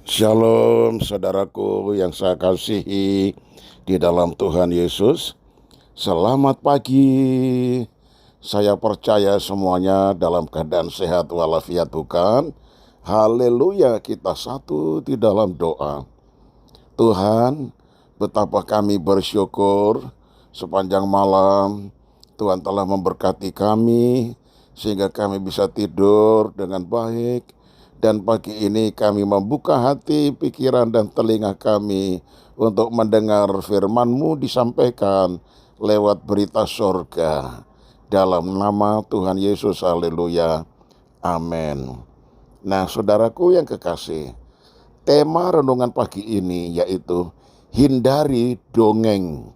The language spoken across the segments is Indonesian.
Shalom saudaraku yang saya kasihi di dalam Tuhan Yesus. Selamat pagi. Saya percaya semuanya dalam keadaan sehat walafiat bukan? Haleluya, kita satu di dalam doa. Tuhan, betapa kami bersyukur sepanjang malam Tuhan telah memberkati kami sehingga kami bisa tidur dengan baik. Dan pagi ini kami membuka hati, pikiran, dan telinga kami untuk mendengar firman-Mu disampaikan lewat berita surga. Dalam nama Tuhan Yesus, haleluya, amin. Nah, saudaraku yang kekasih, tema renungan pagi ini yaitu hindari dongeng.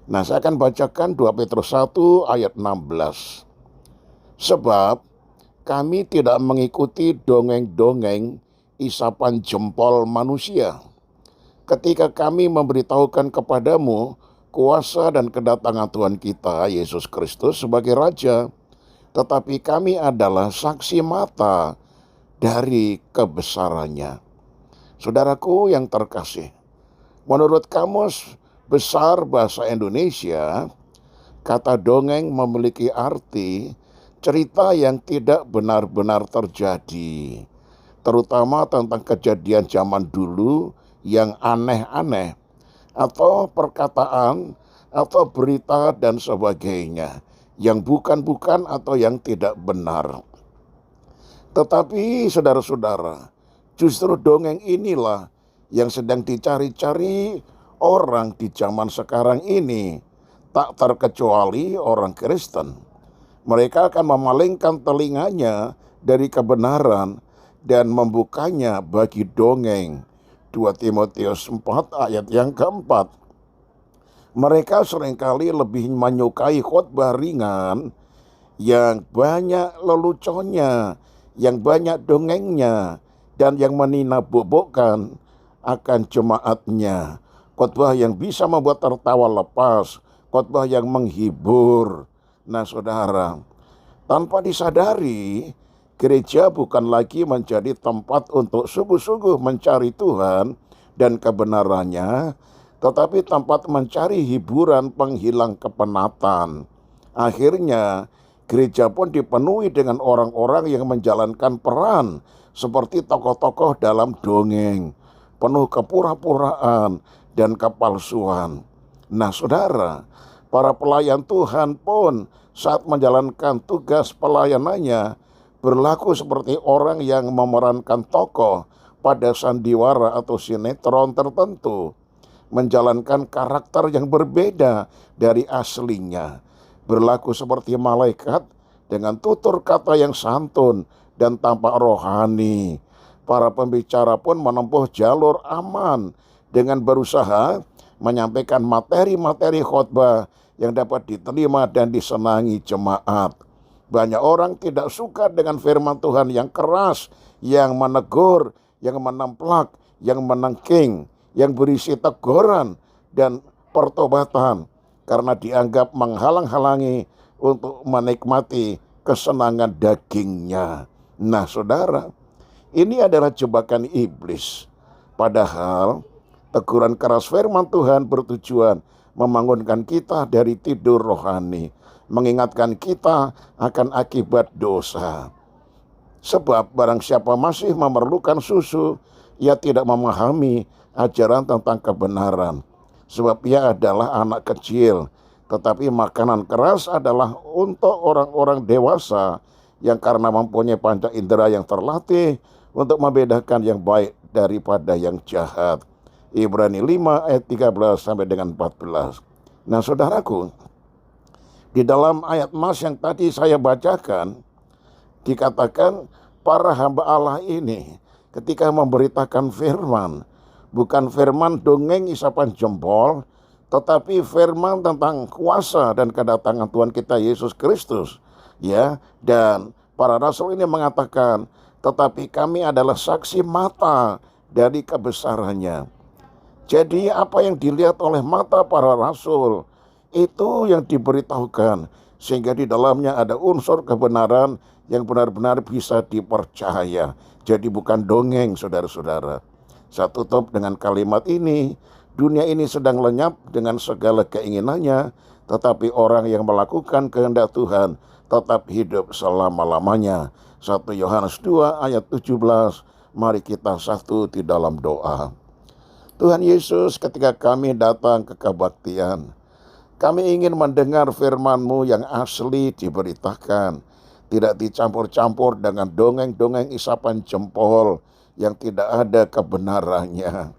Nah, saya akan bacakan 2 Petrus 1 ayat 16. Sebab kami tidak mengikuti dongeng-dongeng isapan jempol manusia. Ketika kami memberitahukan kepadamu kuasa dan kedatangan Tuhan kita, Yesus Kristus sebagai Raja, tetapi kami adalah saksi mata dari kebesarannya. Saudaraku yang terkasih, menurut Kamus Besar Bahasa Indonesia, kata dongeng memiliki arti cerita yang tidak benar-benar terjadi, terutama tentang kejadian zaman dulu yang aneh-aneh, atau perkataan, atau berita dan sebagainya, yang bukan-bukan atau yang tidak benar. Tetapi saudara-saudara, justru dongeng inilah yang sedang dicari-cari orang di zaman sekarang ini, tak terkecuali orang Kristen. Mereka akan memalingkan telinganya dari kebenaran dan membukanya bagi dongeng. 2 Timotius 4 ayat yang keempat. Mereka seringkali lebih menyukai khotbah ringan yang banyak leluconnya, yang banyak dongengnya, dan yang meninabobokan akan jemaatnya. Khotbah yang bisa membuat tertawa lepas, khotbah yang menghibur. Nah saudara, tanpa disadari, gereja bukan lagi menjadi tempat untuk sungguh-sungguh mencari Tuhan dan kebenarannya, tetapi tempat mencari hiburan penghilang kepenatan. Akhirnya, gereja pun dipenuhi dengan orang-orang yang menjalankan peran seperti tokoh-tokoh dalam dongeng, penuh kepura-puraan dan kepalsuan. Nah saudara, para pelayan Tuhan pun saat menjalankan tugas pelayanannya berlaku seperti orang yang memerankan tokoh pada sandiwara atau sinetron tertentu, menjalankan karakter yang berbeda dari aslinya, berlaku seperti malaikat dengan tutur kata yang santun dan tampak rohani. Para pembicara pun menempuh jalur aman dengan berusaha menyampaikan materi-materi khotbah yang dapat diterima dan disenangi jemaat. Banyak orang tidak suka dengan firman Tuhan yang keras, yang menegur, yang menemplak, yang menengking, yang berisi teguran dan pertobatan, karena dianggap menghalang-halangi untuk menikmati kesenangan dagingnya. Nah saudara, ini adalah jebakan iblis. Padahal teguran keras firman Tuhan bertujuan membangunkan kita dari tidur rohani, mengingatkan kita akan akibat dosa. Sebab barang siapa masih memerlukan susu, ia tidak memahami ajaran tentang kebenaran. Sebab ia adalah anak kecil, tetapi makanan keras adalah untuk orang-orang dewasa yang karena mempunyai panca indera yang terlatih untuk membedakan yang baik daripada yang jahat. Ibrani 5 ayat 13 sampai dengan 14. Nah saudaraku, di dalam ayat mas yang tadi saya bacakan, dikatakan para hamba Allah ini ketika memberitakan firman, bukan firman dongeng isapan jempol, tetapi firman tentang kuasa dan kedatangan Tuhan kita Yesus Kristus. Ya, dan para rasul ini mengatakan, tetapi kami adalah saksi mata dari kebesarannya. Jadi apa yang dilihat oleh mata para rasul, itu yang diberitahukan. Sehingga di dalamnya ada unsur kebenaran yang benar-benar bisa dipercaya. Jadi bukan dongeng, saudara-saudara. Saya tutup dengan kalimat ini. Dunia ini sedang lenyap dengan segala keinginannya, tetapi orang yang melakukan kehendak Tuhan tetap hidup selama-lamanya. 1 Yohanes 2 ayat 17. Mari kita satu di dalam doa. Tuhan Yesus, ketika kami datang ke kebaktian, kami ingin mendengar firman-Mu yang asli diberitakan, tidak dicampur-campur dengan dongeng-dongeng isapan jempol yang tidak ada kebenarannya.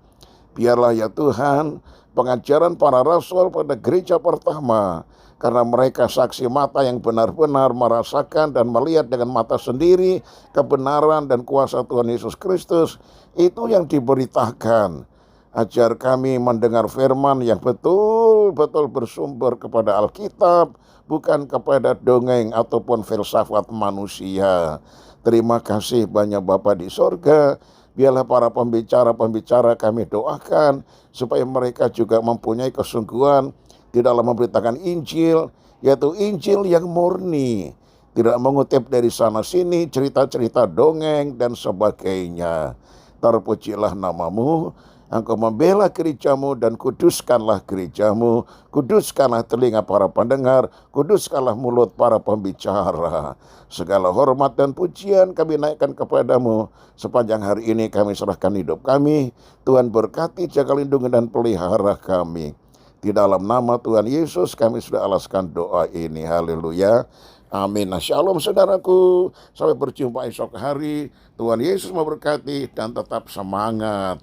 Biarlah ya Tuhan, pengajaran para rasul pada gereja pertama, karena mereka saksi mata yang benar-benar merasakan dan melihat dengan mata sendiri kebenaran dan kuasa Tuhan Yesus Kristus, itu yang diberitakan. Ajar kami mendengar firman yang betul-betul bersumber kepada Alkitab, bukan kepada dongeng ataupun filsafat manusia. Terima kasih banyak Bapa di sorga. Biarlah para pembicara-pembicara kami doakan supaya mereka juga mempunyai kesungguhan di dalam memberitakan Injil, yaitu Injil yang murni, tidak mengutip dari sana-sini cerita-cerita dongeng dan sebagainya. Terpujilah namamu, Engkau membela gerejamu dan kuduskanlah gerejamu, kuduskanlah telinga para pendengar, kuduskanlah mulut para pembicara. Segala hormat dan pujian kami naikkan kepadamu. Sepanjang hari ini kami serahkan hidup kami. Tuhan berkati, jaga, lindungi, dan pelihara kami. Di dalam nama Tuhan Yesus kami sudah alaskan doa ini. Haleluya. Amin. Nah, shalom saudaraku. Sampai berjumpa esok hari. Tuhan Yesus memberkati dan tetap semangat.